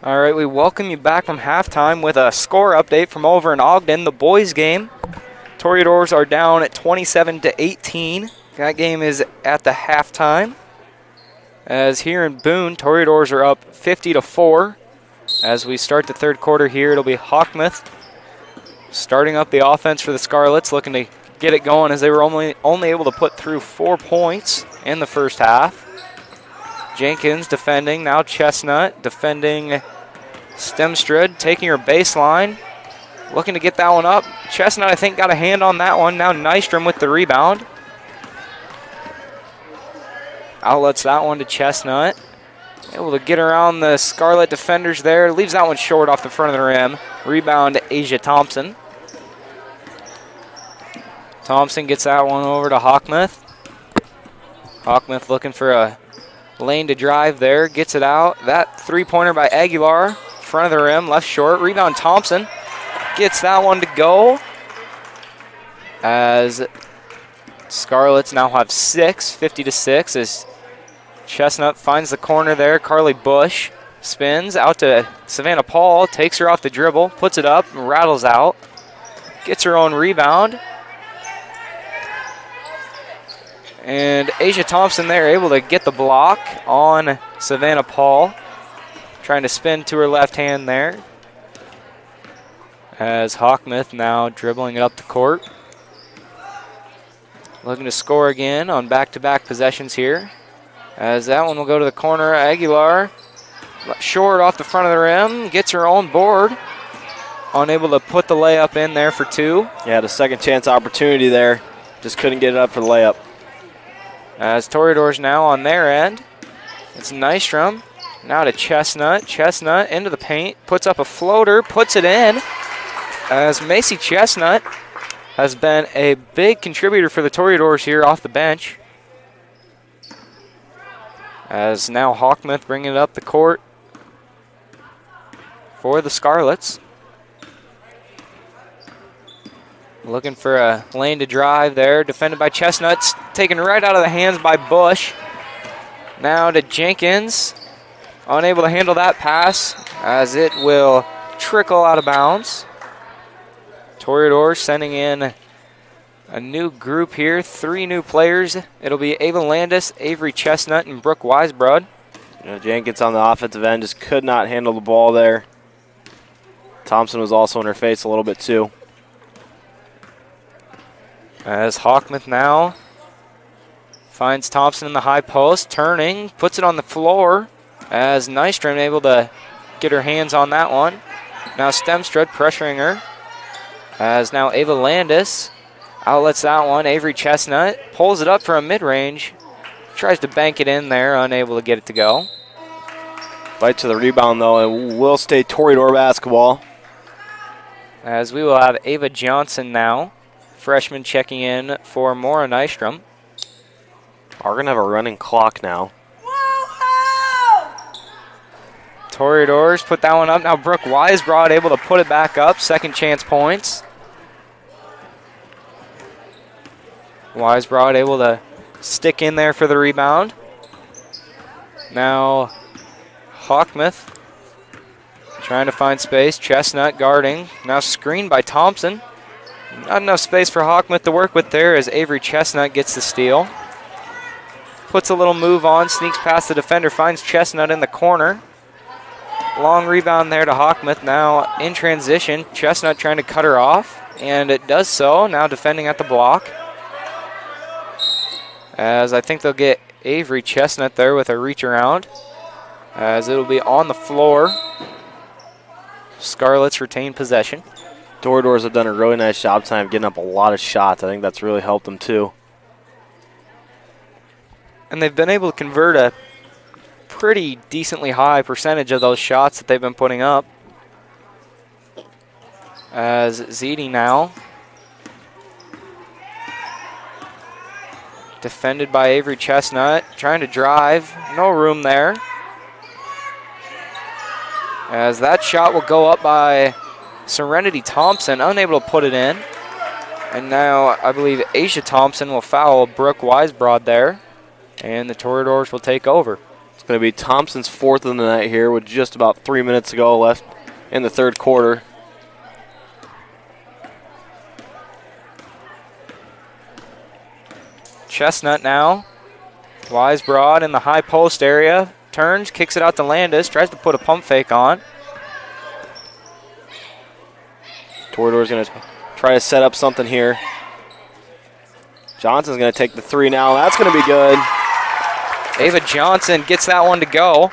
All right, we welcome you back from halftime with a score update from over in Ogden, the boys game. Toreadors are down at 27-18. That game is at the halftime. As here in Boone, Toreadors are up 50-4. As we start the third quarter here, it'll be Hockmuth starting up the offense for the Scarlets, looking to get it going as they were only able to put through 4 points in the first half. Jenkins defending, now Chestnut defending Stemstrud, taking her baseline, looking to get that one up. Chestnut, I think, got a hand on that one. Now Nystrom with the rebound. Outlets that one to Chestnut. Able to get around the Scarlet defenders there. Leaves that one short off the front of the rim. Rebound to Asia Thompson. Thompson gets that one over to Hockmuth. Hockmuth looking for a lane to drive there. Gets it out. That three-pointer by Aguilar. Front of the rim, left short. Rebound Thompson. Gets that one to go. As Scarlets now have 6, 50-6 as Chestnut finds the corner there. Carly Bush spins out to Savannah Paul. Takes her off the dribble. Puts it up and rattles out. Gets her own rebound. And Asia Thompson there able to get the block on Savannah Paul. Trying to spin to her left hand there. As Hockmuth now dribbling it up the court. Looking to score again on back-to-back possessions here. As that one will go to the corner. Aguilar short off the front of the rim. Gets her own board. Unable to put the layup in there for 2. Yeah, the second chance opportunity there. Just couldn't get it up for the layup. As Toreadors now on their end. It's Nystrom. Now to Chestnut. Chestnut into the paint. Puts up a floater. Puts it in. As Macy Chestnut has been a big contributor for the Toreadors here off the bench. As now Hockmuth bringing it up the court for the Scarlets. Looking for a lane to drive there. Defended by Chestnuts. Taken right out of the hands by Bush. Now to Jenkins. Unable to handle that pass as it will trickle out of bounds. Toreadors sending in a new group here. 3 new players. It'll be Ava Landis, Avery Chestnut, and Brooke Weisbrod. Jenkins on the offensive end just could not handle the ball there. Thompson was also in her face a little bit too. As Hockmuth now finds Thompson in the high post, turning, puts it on the floor. As Nystrom able to get her hands on that one. Now Stemstrud pressuring her. As now Ava Landis outlets that one. Avery Chestnut pulls it up for a mid-range. Tries to bank it in there, unable to get it to go. Fight to the rebound though, and will stay Toreador basketball. As we will have Ava Johnson now. Freshman checking in for Maura Nystrom. We're going to have a running clock now. Toreadors put that one up. Now Brooke Weisbrod able to put it back up. Second chance points. Weisbrod able to stick in there for the rebound. Now Hockmuth trying to find space. Chestnut guarding. Now screened by Thompson. Not enough space for Hockmuth to work with there as Avery Chestnut gets the steal. Puts a little move on, sneaks past the defender, finds Chestnut in the corner. Long rebound there to Hockmuth. Now in transition, Chestnut trying to cut her off, and it does so. Now defending at the block. As I think they'll get Avery Chestnut there with a reach around. As it'll be on the floor. Scarlets retain possession. Toreadors have done a really nice job tonight of getting up a lot of shots. I think that's really helped them too. And they've been able to convert a pretty decently high percentage of those shots that they've been putting up. As Ziti now. Defended by Avery Chestnut. Trying to drive. No room there. As that shot will go up by Serenity Thompson, unable to put it in. And now I believe Asia Thompson will foul Brooke Weisbrod there. And the Toreadors will take over. It's going to be Thompson's fourth of the night here with just about 3 minutes to go left in the third quarter. Chestnut now. Wise broad in the high post area. Turns, kicks it out to Landis, tries to put a pump fake on. Toreador's going to try to set up something here. Johnson's going to take the three now. That's going to be good. Ava Johnson gets that one to go.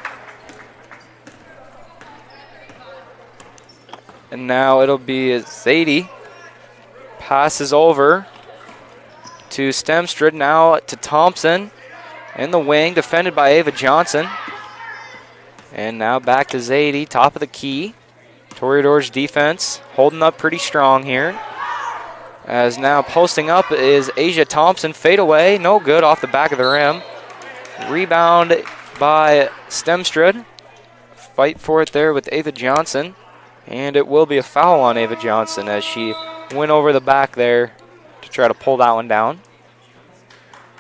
And now it'll be Zadie. Passes over to Stemstrid, now to Thompson. In the wing, defended by Ava Johnson. And now back to Zadie, top of the key. Toreador's defense holding up pretty strong here. As now posting up is Asia Thompson. Fade away, no good, off the back of the rim. Rebound by Stemstrid. Fight for it there with Ava Johnson. And it will be a foul on Ava Johnson as she went over the back there to try to pull that one down.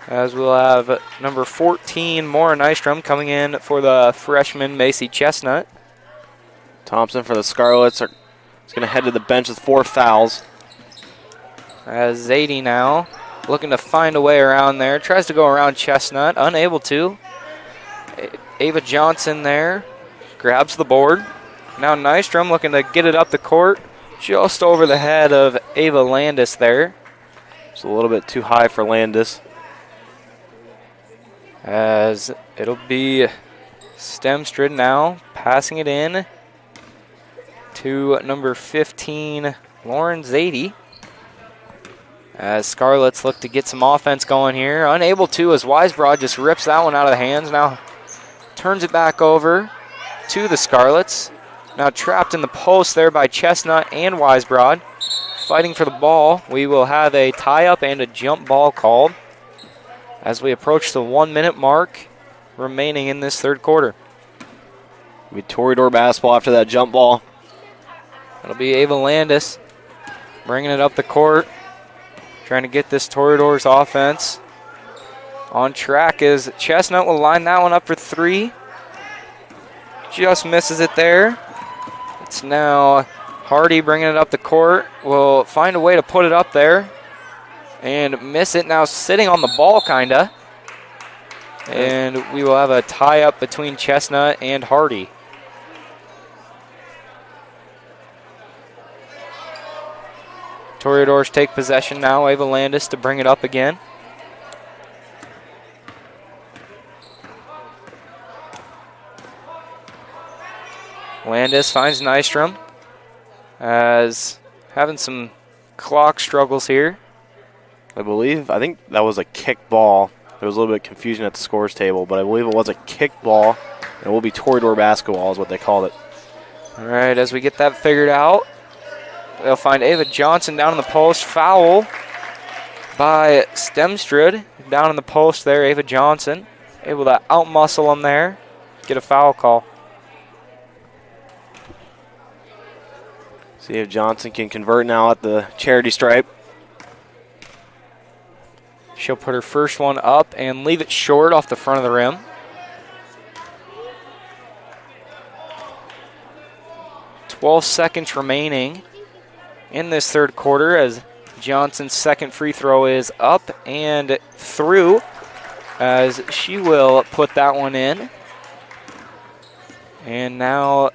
As we'll have number 14, Maura Nystrom, coming in for the freshman Macy Chestnut. Thompson for the Scarlets is going to head to the bench with 4 fouls. As Zadie now looking to find a way around there. Tries to go around Chestnut, unable to. Ava Johnson there grabs the board. Now Nystrom looking to get it up the court, just over the head of Ava Landis there. It's a little bit too high for Landis. As it'll be Stemstrid now passing it in to number 15, Lauren Zadie. As Scarlets look to get some offense going here. Unable to, as Wisebroad just rips that one out of the hands. Now turns it back over to the Scarlets. Now trapped in the post there by Chestnut and Wisebroad. Fighting for the ball. We will have a tie-up and a jump ball called as we approach the 1-minute mark remaining in this third quarter. It'll be Toreador basketball after that jump ball. It'll be Ava Landis bringing it up the court, trying to get this Toreador's offense on track as Chestnut will line that one up for 3. Just misses it there. It's now Hardy bringing it up the court. Will find a way to put it up there and miss it. Now sitting on the ball, kinda. And we will have a tie-up between Chestnut and Hardy. Toreadors take possession now. Ava Landis to bring it up again. Landis finds Nystrom as having some clock struggles here. I think that was a kick ball. There was a little bit of confusion at the scores table, but I believe it was a kick ball, and it will be Toreador basketball is what they called it. All right, as we get that figured out, they'll find Ava Johnson down in the post. Foul by Stemstrid down in the post there. Ava Johnson able to outmuscle him there, get a foul call. See if Johnson can convert now at the charity stripe. She'll put her first one up and leave it short off the front of the rim. "12 seconds remaining in this third quarter as Johnson's second free throw is up and through as she will put that one in. And now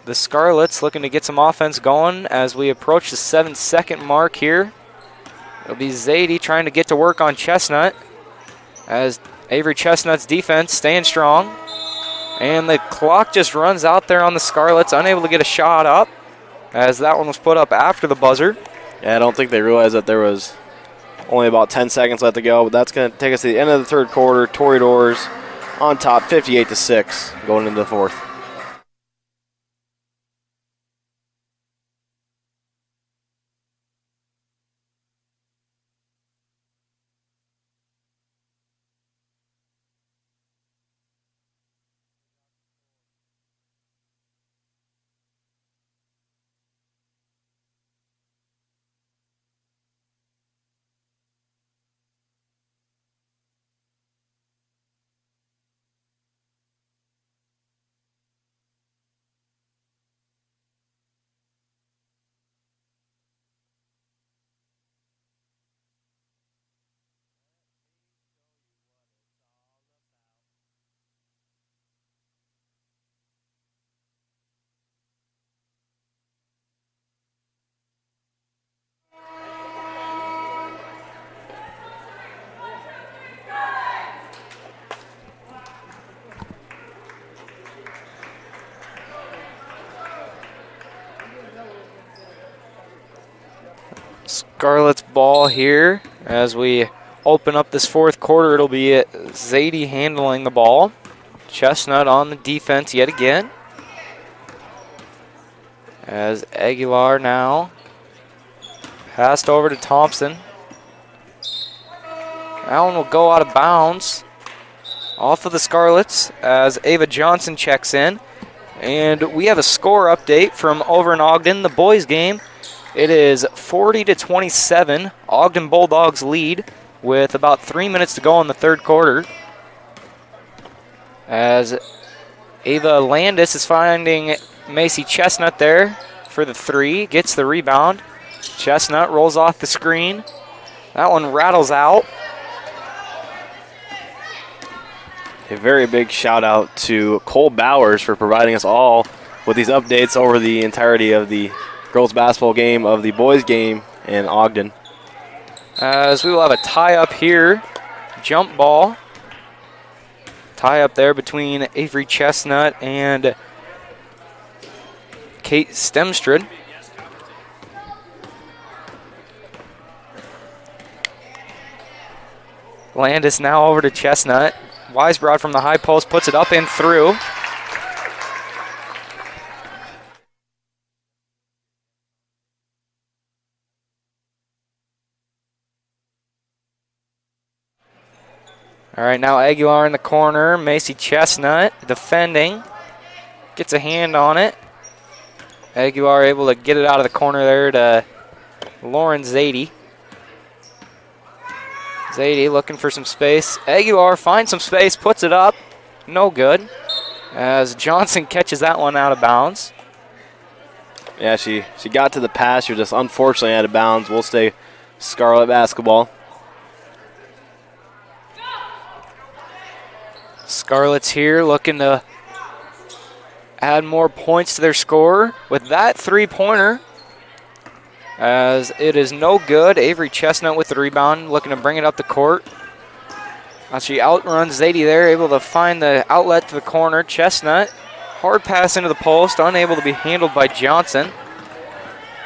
the Scarlets looking to get some offense going as we approach the 7-second mark here. It'll be Zadie trying to get to work on Chestnut as Avery Chestnut's defense staying strong. And the clock just runs out there on the Scarlets, unable to get a shot up as that one was put up after the buzzer. Yeah, I don't think they realized that there was only about 10 seconds left to go, but that's going to take us to the end of the third quarter. Toreadors on top 58-6 going into the fourth. Scarlet's ball here as we open up this fourth quarter. It'll be Zadie handling the ball. Chestnut on the defense yet again. As Aguilar now passed over to Thompson. That one will go out of bounds off of the Scarlets as Ava Johnson checks in. And we have a score update from over in Ogden, the boys game. It is 40-27. Ogden Bulldogs lead with about 3 minutes to go in the third quarter. As Ava Landis is finding Macy Chestnut there for the three. Gets the rebound. Chestnut rolls off the screen. That one rattles out. A very big shout out to Cole Bowers for providing us all with these updates over the entirety of the girls basketball game, of the boys game in Ogden. As we will have a tie up here. Jump ball. Tie up there between Avery Chestnut and Kate Stemstrid. Landis now over to Chestnut. Weisbrod from the high post puts it up and through. All right, now Aguilar in the corner. Macy Chestnut defending. Gets a hand on it. Aguilar able to get it out of the corner there to Lauren Zadie. Zadie looking for some space. Aguilar finds some space, puts it up. No good. As Johnson catches that one out of bounds. Yeah, she got to the pass. She was just unfortunately out of bounds. We'll stay Scarlet basketball. Scarlets here looking to add more points to their score with that three-pointer. As it is no good. Avery Chestnut with the rebound, looking to bring it up the court. As she outruns Zadie there, able to find the outlet to the corner. Chestnut, hard pass into the post, unable to be handled by Johnson.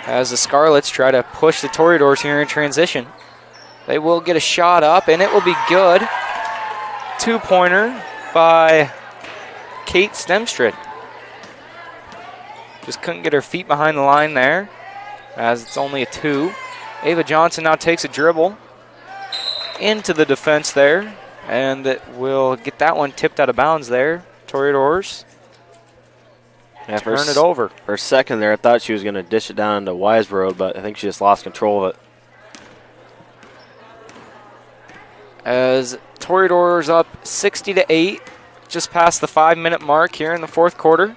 As the Scarlets try to push the Toreadors here in transition. They will get a shot up, and it will be good. Two-pointer by Kate Stemstrid. Just couldn't get her feet behind the line there, as it's only a two. Ava Johnson now takes a dribble into the defense there, and will get that one tipped out of bounds there. Toreadors turn it over. For a second there, I thought she was going to dish it down to Weisbrod, but I think she just lost control of it. As Toreadors up 60-8, just past the 5-minute mark here in the fourth quarter.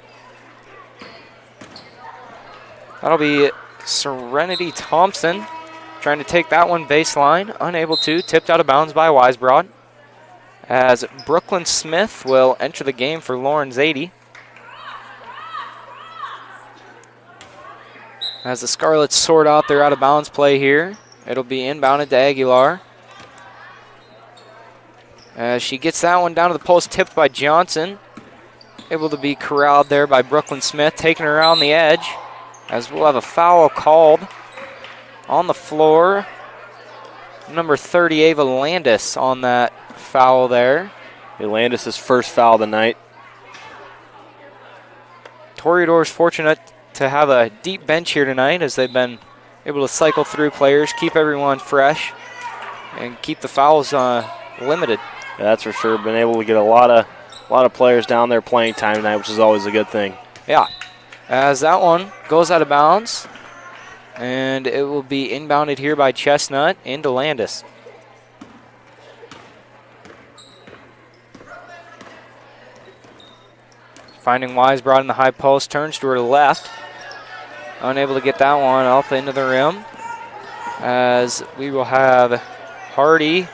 That'll be Serenity Thompson trying to take that one baseline. Unable to. Tipped out of bounds by Weisbrod. As Brooklyn Smith will enter the game for Lauren Zadie. As the Scarlets sort out their out of bounds play here, it'll be inbounded to Aguilar. As she gets that one down to the post, tipped by Johnson. Able to be corralled there by Brooklyn Smith, taking her around the edge. As we'll have a foul called on the floor. Number 30, Ava Landis on that foul there. Landis' first foul of the night. Toreadors fortunate to have a deep bench here tonight as they've been able to cycle through players, keep everyone fresh, and keep the fouls limited. Yeah, that's for sure. Been able to get a lot of players down there playing time tonight, which is always a good thing. Yeah. As that one goes out of bounds, and it will be inbounded here by Chestnut into Landis. Finding Weisbrod in the high post, turns to her left. Unable to get that one up into the rim. As we will have Hardy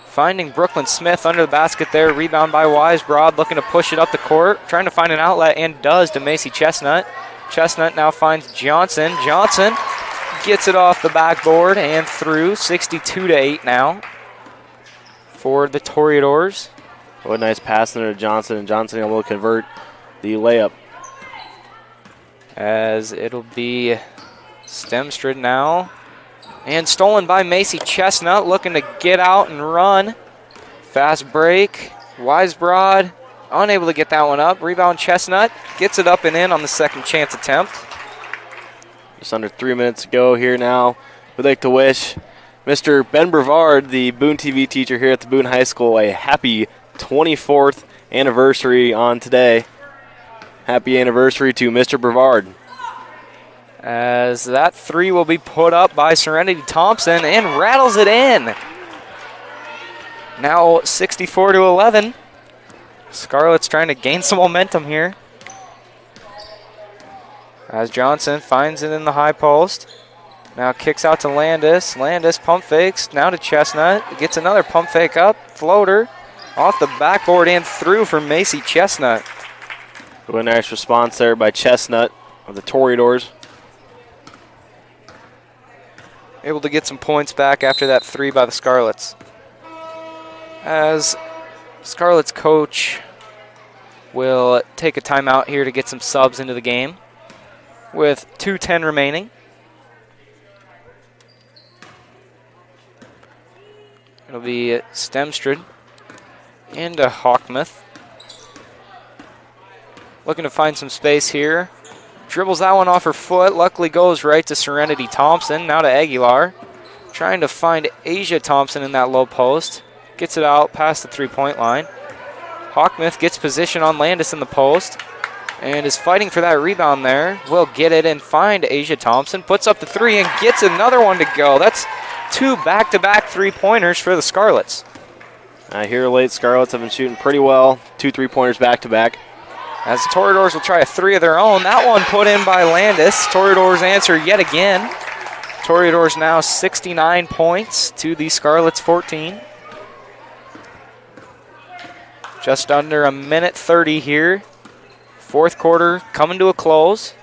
finding Brooklyn Smith under the basket there. Rebound by Weisbrod, looking to push it up the court. Trying to find an outlet, and does, to Macy Chestnut. Chestnut now finds Johnson. Johnson gets it off the backboard and through. 62-8 now for the Toreadors. What a nice pass into Johnson, and Johnson able to convert the layup. As it'll be Stemstrid now And stolen by Macy Chestnut, looking to get out and run. Fast break. Weisbrod unable to get that one up. Rebound Chestnut gets it up and in on the second chance attempt. Just under 3 minutes to go here now. We'd like to wish Mr. Ben Brevard, the Boone TV teacher here at the Boone High School, a happy 24th anniversary on today. Happy anniversary to Mr. Brevard. As that three will be put up by Serenity Thompson and rattles it in. Now 64-11. Scarlet's trying to gain some momentum here. As Johnson finds it in the high post. Now kicks out to Landis. Landis pump fakes. Now to Chestnut. Gets another pump fake up. Floater. Off the backboard and through for Macy Chestnut. Really nice response there by Chestnut of the Toreadors. Able to get some points back after that three by the Scarlets. As Scarlets coach will take a timeout here to get some subs into the game with 2:10 remaining. It'll be Stemstrid into Hawkmuth. Looking to find some space here. Dribbles that one off her foot. Luckily goes right to Serenity Thompson. Now to Aguilar. Trying to find Asia Thompson in that low post. Gets it out past the three-point line. Hawkmuth gets position on Landis in the post. And is fighting for that rebound there. Will get it and find Asia Thompson. Puts up the three and gets another one to go. That's two back-to-back three-pointers for the Scarlets. Here late, Scarlets have been shooting pretty well. 2 3-pointers back-to-back. As the Toreadors will try a three of their own. That one put in by Landis. Toreadors answer yet again. Toreadors now 69 points to the Scarlets 14. Just under a minute 30 here. Fourth quarter coming to a close.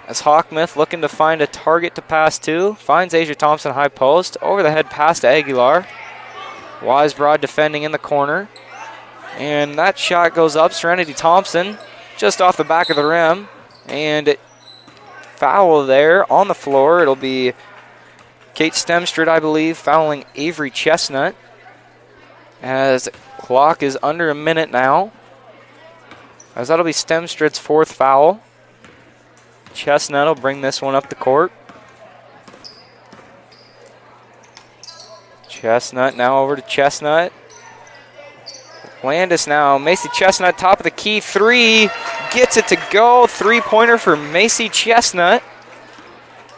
As Hawkmuth looking to find a target to pass to. Finds Asia Thompson high post. Over the head pass to Aguilar. Weisbrod defending in the corner. And that shot goes up. Serenity Thompson just off the back of the rim. And foul there on the floor. It'll be Kate Stemstrid, I believe, fouling Avery Chestnut. As clock is under a minute now. As that'll be Stemstrid's fourth foul. Chestnut will bring this one up the court. Chestnut now over to Chestnut. Landis now. Macy Chestnut, top of the key. Three. Gets it to go. Three-pointer for Macy Chestnut.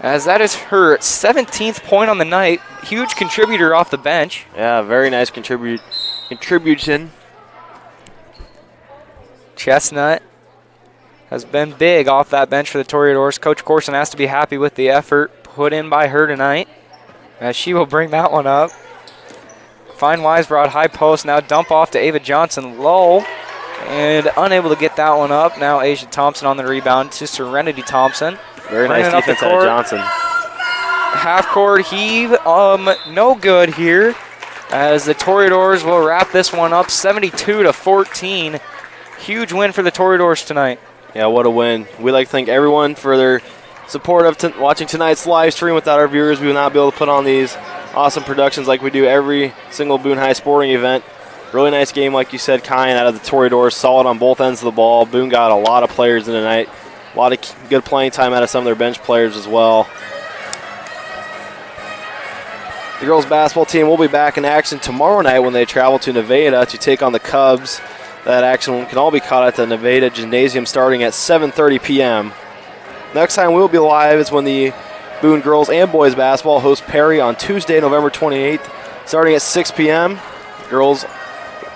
As that is her 17th point on the night. Huge contributor off the bench. Yeah, very nice contribution. Chestnut has been big off that bench for the Toreadors. Coach Corson has to be happy with the effort put in by her tonight. As she will bring that one up. Fine Weisbrod, high post, now dump off to Ava Johnson, low, and unable to get that one up. Now Asia Thompson on the rebound to Serenity Thompson. Very nice defense out of Johnson. Half-court heave, no good here, as the Toreadors will wrap this one up 72-14. Huge win for the Toreadors tonight. Yeah, what a win. We'd like to thank everyone for their support of watching tonight's live stream. Without our viewers, we would not be able to put on these awesome productions like we do every single Boone High sporting event. Really nice game, like you said, Kyan, out of the Toreadors. Solid on both ends of the ball. Boone got a lot of players in tonight. A lot of good playing time out of some of their bench players as well. The girls basketball team will be back in action tomorrow night when they travel to Nevada to take on the Cubs. That action can all be caught at the Nevada Gymnasium starting at 7:30 p.m. Next time we'll be live is when the Boone girls and boys basketball host Perry on Tuesday, November 28th, starting at 6 p.m. Girls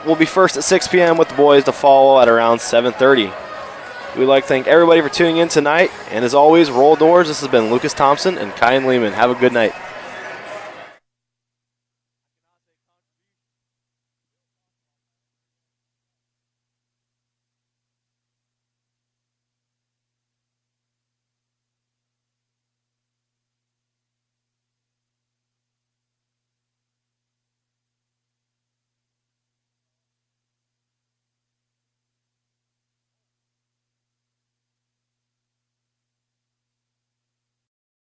will be first at 6 p.m. with the boys to follow at around 7:30. We'd like to thank everybody for tuning in tonight. And as always, roll doors. This has been Lucas Thompson and Kyan Lehman. Have a good night.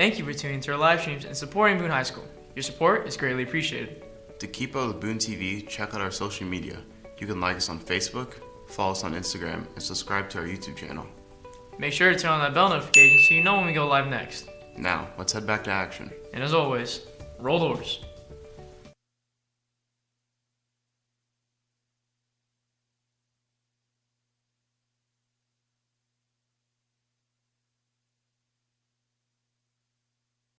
Thank you for tuning into our live streams and supporting Boone High School. Your support is greatly appreciated. To keep up with Boone TV, check out our social media. You can like us on Facebook, follow us on Instagram, and subscribe to our YouTube channel. Make sure to turn on that bell notification so you know when we go live next. Now, let's head back to action. And as always, roll doors.